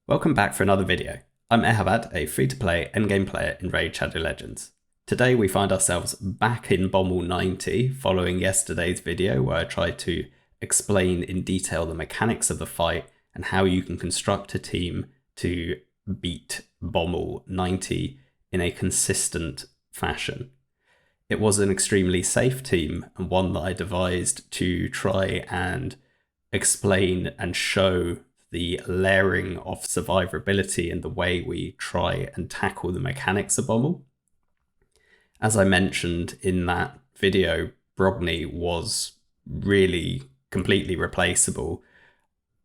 Welcome back for another video. I'm Ehabad, a free-to-play endgame player in Raid Shadow Legends. Today we find ourselves back in Bommal 90 following yesterday's video where I tried to explain in detail the mechanics of the fight and how you can construct a team to beat Bommal 90 in a consistent fashion. It was an extremely safe team and one that I devised to try and explain and show the layering of survivability and the way we try and tackle the mechanics of Bommal. As I mentioned in that video, Brogni was really completely replaceable.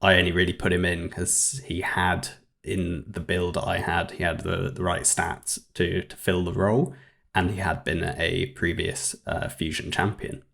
I only really put him in because he had, in the build I had, he had the right stats to fill the role, and he had been a previous Fusion champion.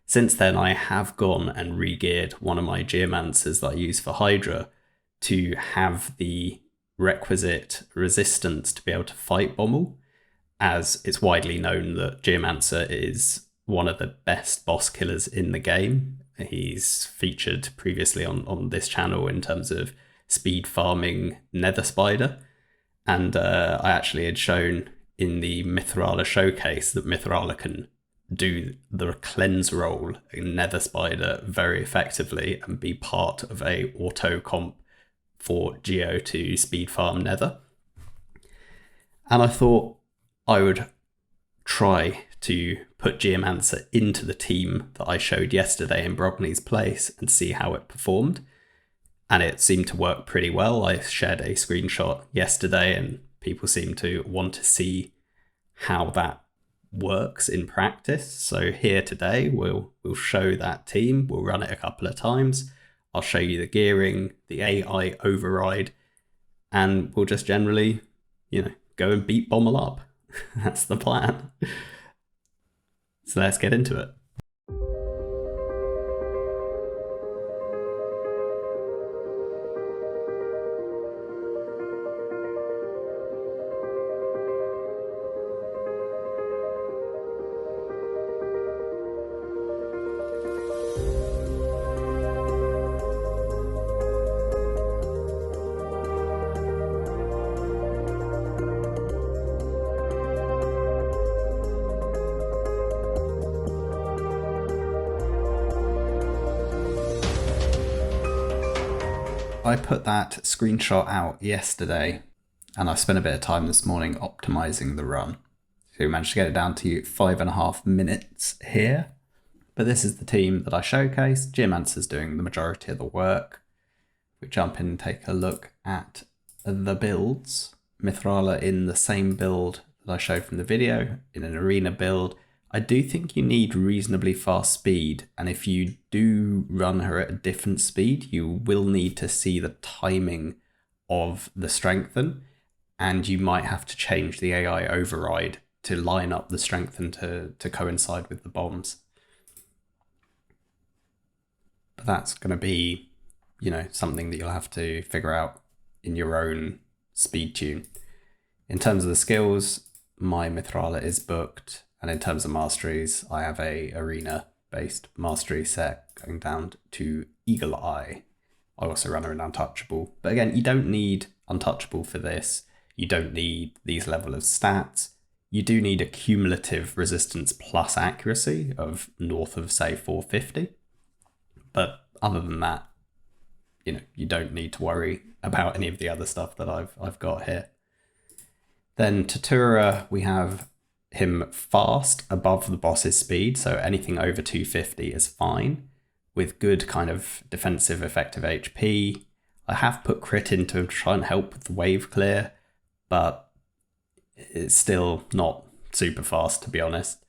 Since then, I have gone and re-geared one of my Geomancers that I use for Hydra to have the requisite resistance to be able to fight Bommal, as it's widely known that Geomancer is one of the best boss killers in the game. He's featured previously on this channel in terms of speed farming Nether Spider, and I actually had shown in the Mithrala showcase that Mithrala can do the cleanse role in Nether Spider very effectively and be part of a auto comp for Geo to speed farm Nether. And I thought I would try to put Geomancer into the team that I showed yesterday in Brogni's place and see how it performed. And it seemed to work pretty well. I shared a screenshot yesterday and people seem to want to see how that works in practice. So here today we'll show that team. We'll run it a couple of times. I'll show you the gearing, the AI override, and we'll just generally, go and beat Bommal up. That's the plan. So let's get into it. I put that screenshot out yesterday and I spent a bit of time this morning optimizing the run. So we managed to get it down to 5.5 minutes here. But this is the team that I showcased. Geomancer's doing the majority of the work. We jump in and take a look at the builds. Mithrala in the same build that I showed from the video, in an arena build. I do think you need reasonably fast speed, and if you do run her at a different speed, you will need to see the timing of the strengthen, and you might have to change the AI override to line up the strengthen to coincide with the bombs. But that's going to be, something that you'll have to figure out in your own speed tune. In terms of the skills, my Mithrala is booked. And in terms of masteries, I have a arena-based mastery set going down to Eagle Eye. I also run an Untouchable. But again, you don't need Untouchable for this. You don't need these level of stats. You do need a cumulative resistance plus accuracy of north of, say, 450. But other than that, you don't need to worry about any of the other stuff that I've got here. Then Tatura, we have him fast above the boss's speed, so anything over 250 is fine, with good kind of defensive effective HP. I have put crit into him to try and help with the wave clear, but it's still not super fast, to be honest.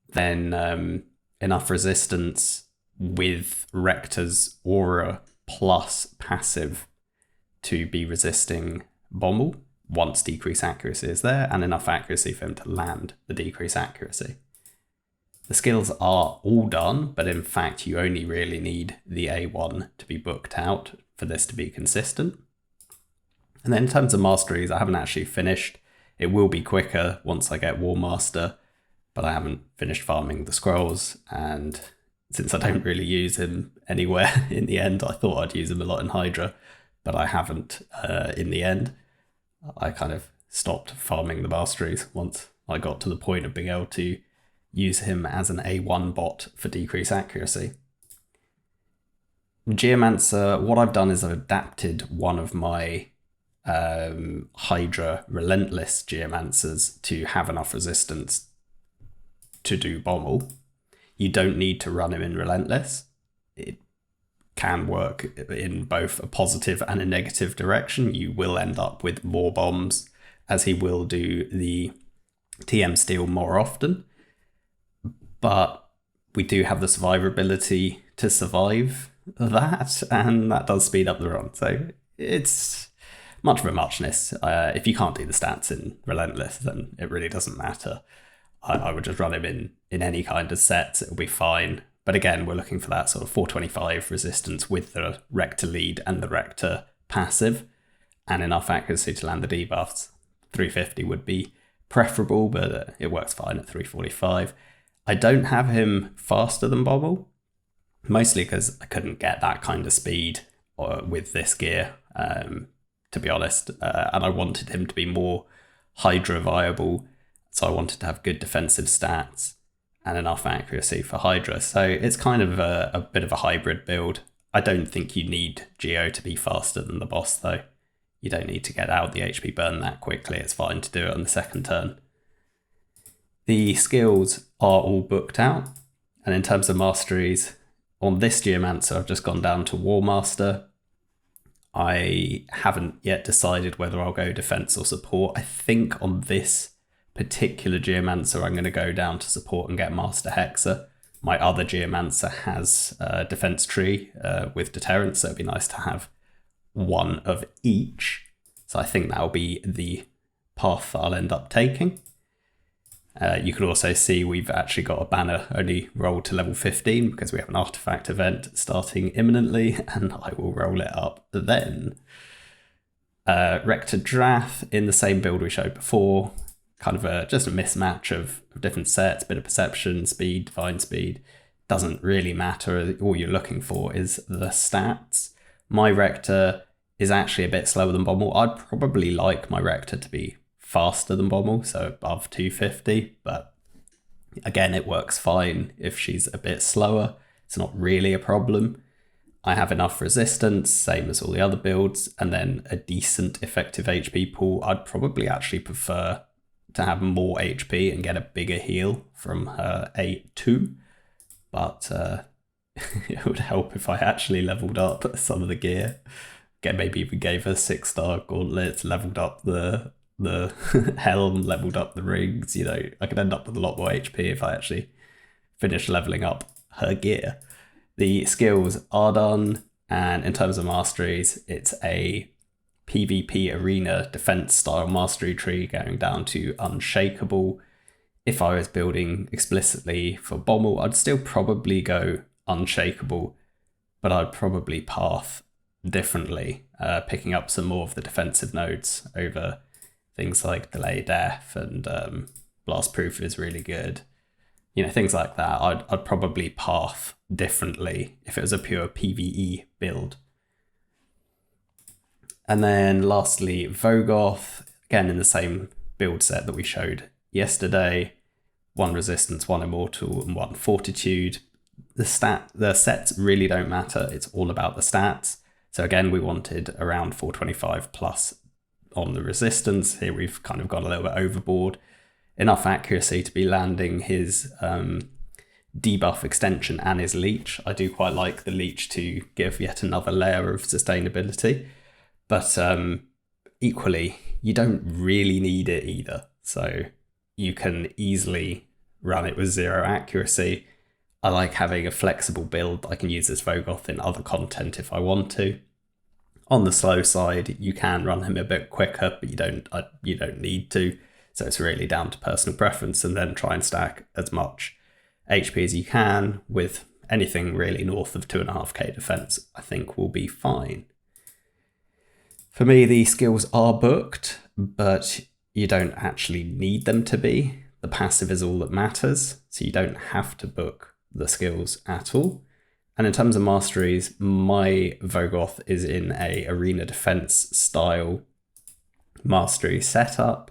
Then enough resistance with Rector's aura plus passive to be resisting Bommal once decrease accuracy is there, and enough accuracy for him to land the decrease accuracy. The skills are all done, but in fact you only really need the A1 to be booked out for this to be consistent. And then in terms of masteries, I haven't actually finished. It will be quicker once I get War Master, but I haven't finished farming the scrolls, and since I don't really use him anywhere in the end, I thought I'd use him a lot in Hydra. but I haven't in the end. I kind of stopped farming the masteries once I got to the point of being able to use him as an A1 bot for decreased accuracy. Geomancer, what I've done is I've adapted one of my Hydra Relentless Geomancers to have enough resistance to do Bommal. You don't need to run him in Relentless. It can work in both a positive and a negative direction. You will end up with more bombs, as he will do the TM steal more often. But we do have the survivability to survive that, and that does speed up the run. So it's much of a muchness. If you can't do the stats in Relentless, then it really doesn't matter. I would just run him in any kind of sets, it'll be fine. But again, we're looking for that sort of 425 resistance with the Rector lead and the Rector passive, and enough accuracy to land the debuffs. 350 would be preferable, but it works fine at 345. I don't have him faster than Bommal, mostly because I couldn't get that kind of speed with this gear, to be honest. And I wanted him to be more Hydra viable, so I wanted to have good defensive stats and enough accuracy for Hydra. So it's kind of a bit of a hybrid build. I don't think you need Geo to be faster than the boss, though. You don't need to get out the HP burn that quickly. It's fine to do it on the second turn. The skills are all booked out. And in terms of masteries, on this Geomancer, I've just gone down to War Master. I haven't yet decided whether I'll go defense or support. I think on this particular Geomancer, I'm going to go down to support and get Master Hexer. My other Geomancer has a defense tree with deterrence, so it'd be nice to have one of each. So I think that'll be the path that I'll end up taking. You can also see we've actually got a banner only rolled to level 15 because we have an artifact event starting imminently, and I will roll it up then. Rector Drath in the same build we showed before. Kind of just a mismatch of different sets, bit of perception, speed, divine speed. Doesn't really matter. All you're looking for is the stats. My Rector is actually a bit slower than Bommal. I'd probably like my Rector to be faster than Bommal, so above 250, but again, it works fine if she's a bit slower. It's not really a problem. I have enough resistance, same as all the other builds, and then a decent effective HP pool. I'd probably actually prefer to have more HP and get a bigger heal from her A2, but it would help if I actually leveled up some of the gear. Maybe even gave her 6-star gauntlets, leveled up the helm, leveled up the rings. You know, I could end up with a lot more HP if I actually finish leveling up her gear. The skills are done, and in terms of masteries, it's a PvP arena defense style mastery tree going down to unshakable. If I was building explicitly for Bommal, I'd still probably go unshakable, but I'd probably path differently, picking up some more of the defensive nodes over things like delay death, and blast proof is really good. You know, things like that. I'd probably path differently if it was a pure PvE build. And then lastly, Vogoth, again in the same build set that we showed yesterday. 1 resistance, 1 immortal, and 1 fortitude. The sets really don't matter. It's all about the stats. So again, we wanted around 425 plus on the resistance. Here we've kind of gone a little bit overboard. Enough accuracy to be landing his debuff extension and his leech. I do quite like the leech to give yet another layer of sustainability, but equally, you don't really need it either. So you can easily run it with 0 accuracy. I like having a flexible build. I can use this Vogoth in other content if I want to. On the slow side, you can run him a bit quicker, but you don't need to. So it's really down to personal preference, and then try and stack as much HP as you can with anything really north of 2.5k defense, I think will be fine. For me, the skills are booked, but you don't actually need them to be. The passive is all that matters, so you don't have to book the skills at all. And in terms of masteries, my Vogoth is in a arena defense style mastery setup.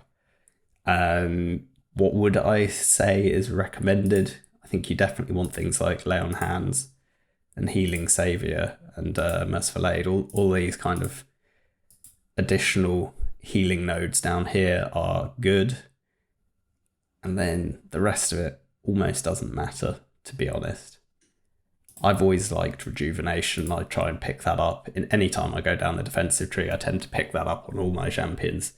What would I say is recommended? I think you definitely want things like Lay on Hands and Healing Savior and Merciful Aid. All these kind of additional healing nodes down here are good. And then the rest of it almost doesn't matter, to be honest. I've always liked Rejuvenation. I try and pick that up. In any time I go down the defensive tree, I tend to pick that up on all my champions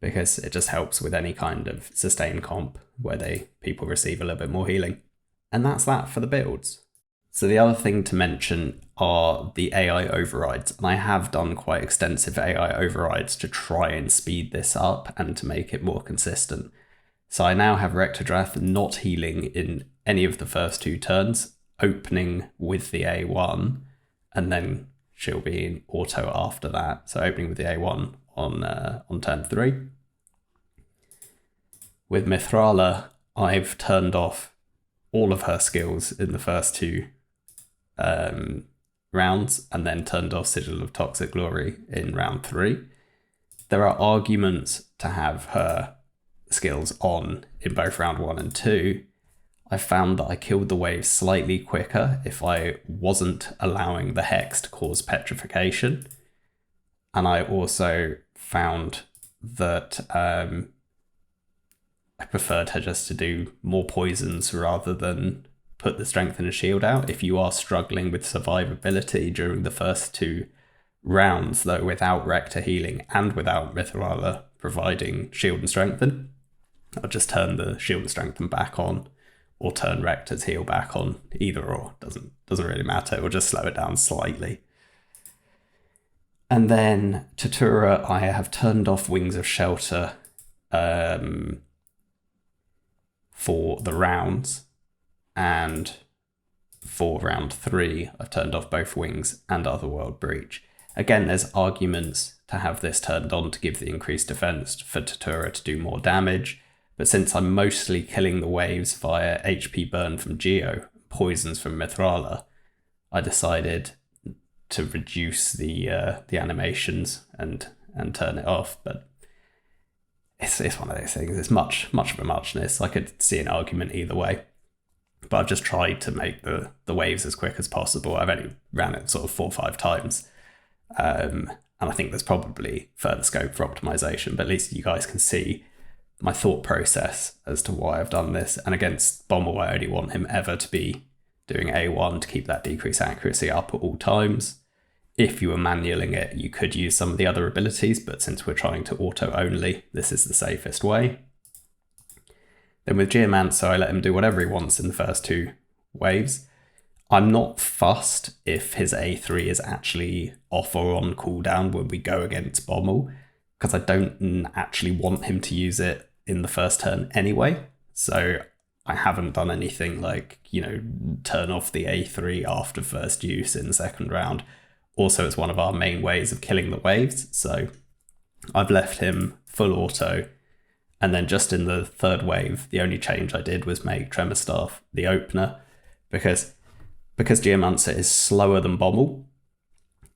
because it just helps with any kind of sustain comp where people receive a little bit more healing. And that's that for the builds. So the other thing to mention are the AI overrides. And I have done quite extensive AI overrides to try and speed this up and to make it more consistent. So I now have Rectodrath not healing in any of the first 2 turns, opening with the A1, and then she'll be in auto after that. So opening with the A1 on turn 3. With Mithrala, I've turned off all of her skills in the first 2 rounds, and then turned off Sigil of Toxic Glory in round 3. There are arguments to have her skills on in both round 1 and 2. I found that I killed the waves slightly quicker if I wasn't allowing the Hex to cause petrification. And I also found that I preferred her just to do more poisons rather than put the strength and a shield out. If you are struggling with survivability during the first 2 rounds, though, without Rector healing and without Mithrala providing shield and strengthen, I'll just turn the shield and strengthen back on, or turn Rector's heal back on. Either or, doesn't really matter. It will just slow it down slightly. And then Tatura, I have turned off Wings of Shelter for the rounds, and for round 3, I've turned off both Wings and Otherworld Breach. Again, there's arguments to have this turned on to give the increased defense for Tatura to do more damage, but since I'm mostly killing the waves via HP burn from Geo, poisons from Mithrala, I decided to reduce the animations and turn it off. But it's one of those things. It's much of a muchness. I could see an argument either way, but I've just tried to make the waves as quick as possible. I've only ran it sort of 4 or 5 times, and I think there's probably further scope for optimization. But at least you guys can see my thought process as to why I've done this. And against Bommal, I only want him ever to be doing A1 to keep that decrease accuracy up at all times. If you were manualing it, you could use some of the other abilities, but since we're trying to auto only, this is the safest way. Then with Geomancer, I let him do whatever he wants in the first 2 waves. I'm not fussed if his A3 is actually off or on cooldown when we go against Bommal, because I don't actually want him to use it in the first turn anyway. So I haven't done anything like, turn off the A3 after first use in the second round. Also, it's one of our main ways of killing the waves, so I've left him full auto. And then just in the 3rd wave, the only change I did was make Tremor Staff the opener, because Geomancer is slower than Bommal.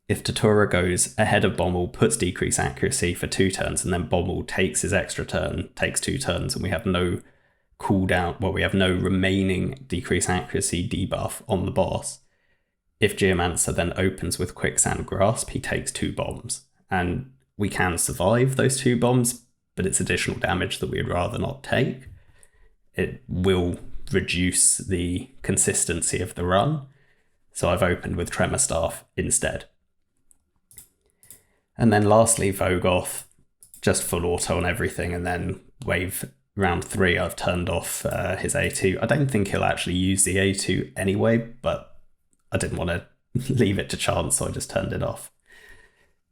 If Tatura goes ahead of Bommal, puts decrease accuracy for 2 turns, and then Bommal takes his extra turn, takes 2 turns, and we have no cooldown, we have no remaining decrease accuracy debuff on the boss. If Geomancer then opens with Quicksand Grasp, he takes 2 bombs. And we can survive those 2 bombs, but it's additional damage that we'd rather not take. It will reduce the consistency of the run. So I've opened with Tremor Staff instead. And then lastly, Vogoth, just full auto on everything. And then round 3, I've turned off his A2. I don't think he'll actually use the A2 anyway, but I didn't want to leave it to chance, so I just turned it off.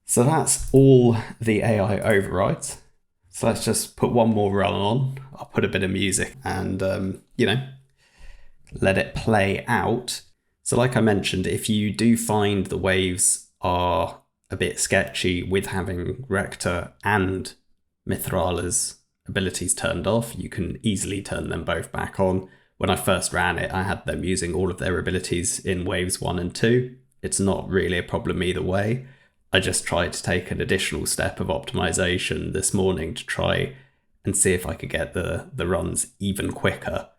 So that's all the AI overrides. So let's just put one more run on. I'll put a bit of music and, let it play out. So like I mentioned, if you do find the waves are a bit sketchy with having Rector and Mithrala's abilities turned off, you can easily turn them both back on. When I first ran it, I had them using all of their abilities in waves 1 and 2. It's not really a problem either way. I just tried to take an additional step of optimization this morning to try and see if I could get the runs even quicker.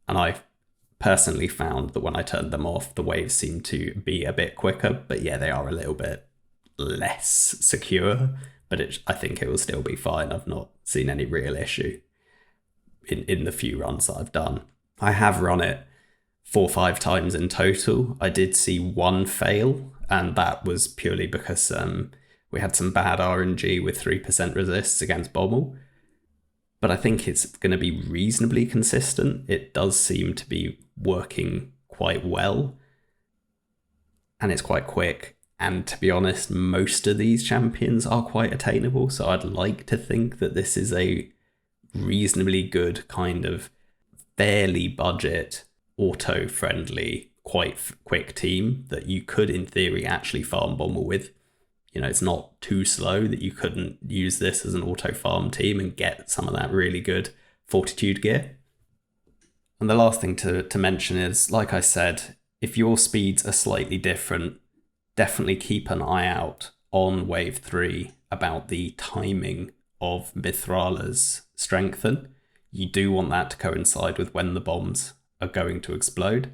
And I personally found that when I turned them off, the waves seemed to be a bit quicker. But yeah, they are a little bit less secure, but I think it will still be fine. I've not seen any real issue in the few runs that I've done. I have run it 4 or 5 times in total. I did see one fail, and that was purely because we had some bad RNG with 3% resists against Bommal. But I think it's going to be reasonably consistent. It does seem to be working quite well, and it's quite quick. And to be honest, most of these champions are quite attainable, so I'd like to think that this is a reasonably good kind of fairly budget, auto-friendly, quite quick team that you could, in theory, actually farm Bommal with. It's not too slow that you couldn't use this as an auto-farm team and get some of that really good fortitude gear. And the last thing to mention is, like I said, if your speeds are slightly different, definitely keep an eye out on Wave 3 about the timing of Mithrala's strengthen. You do want that to coincide with when the bombs are going to explode.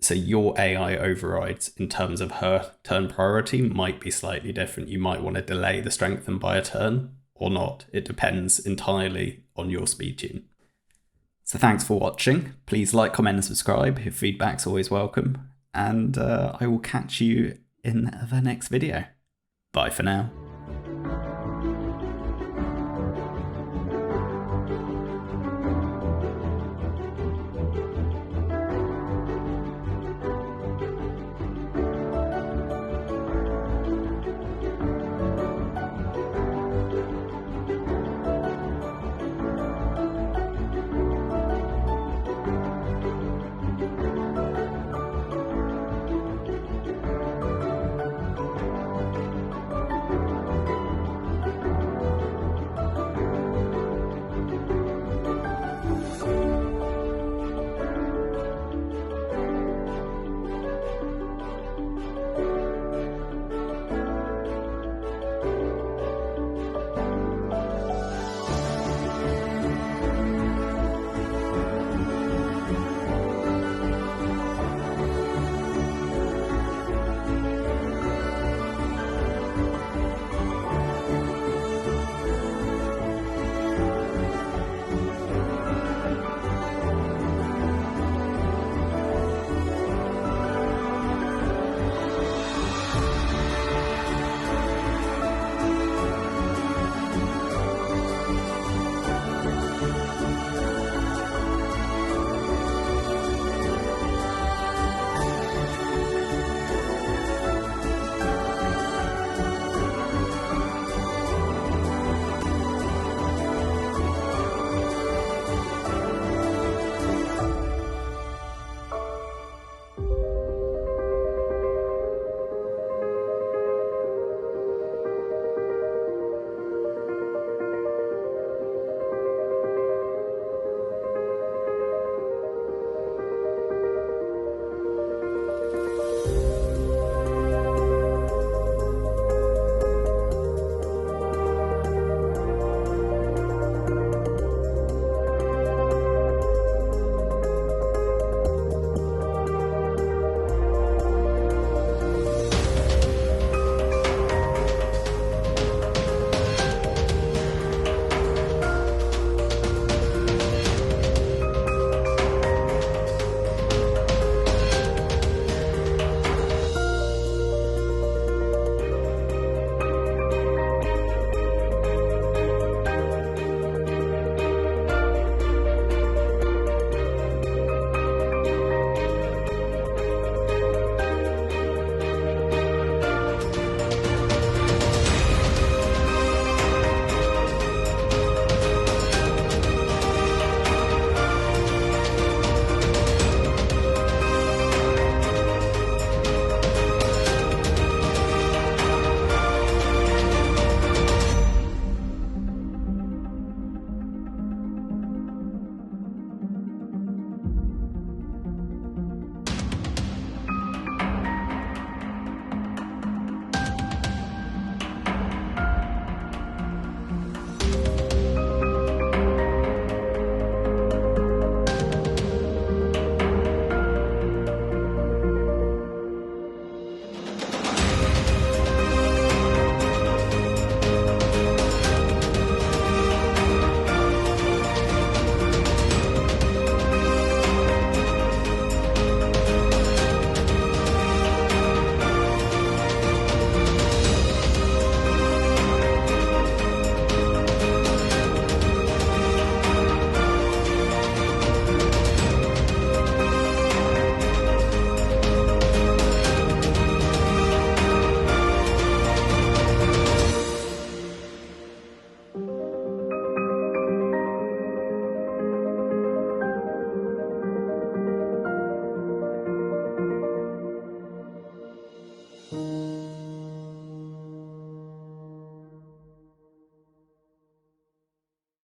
So your AI overrides in terms of her turn priority might be slightly different. You might want to delay the strengthen by a turn or not. It depends entirely on your speed tune. So thanks for watching. Please like, comment and subscribe. Your feedback's always welcome. And I will catch you in the next video. Bye for now.